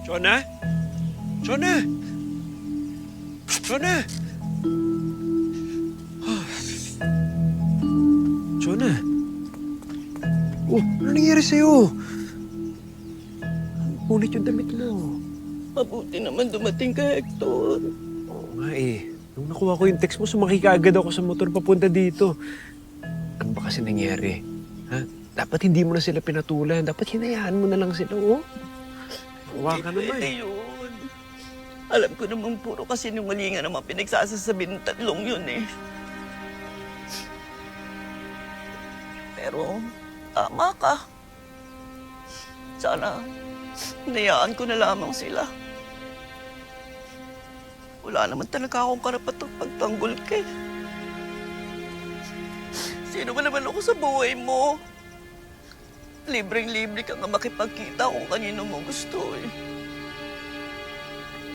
Chona? Chona? Chona? Chona? Oh, ano nangyari sa'yo? Punit yung damit mo. Mabuti naman dumating ka, Hector. Oo nga eh. Nung nakuha ko yung text mo, sumakay ka agad ako sa motor papunta dito. Ano ba kasi nangyari? Ha? Dapat hindi mo na sila pinatulan. Dapat hinayaan mo na lang sila, oh. Huwag ka naman. Pwede yun. Alam ko naman puro kasi sinungalingan naman pinagsasasabi ng tatlong yun eh. Pero tama ka. Sana hinayaan ko na lamang sila. Wala naman talaga akong karapatang pagtanggol ka eh. Sino ba naman ako sa buhay mo? Libreng-libre ka nga makipagkita kung kanino mo gusto eh.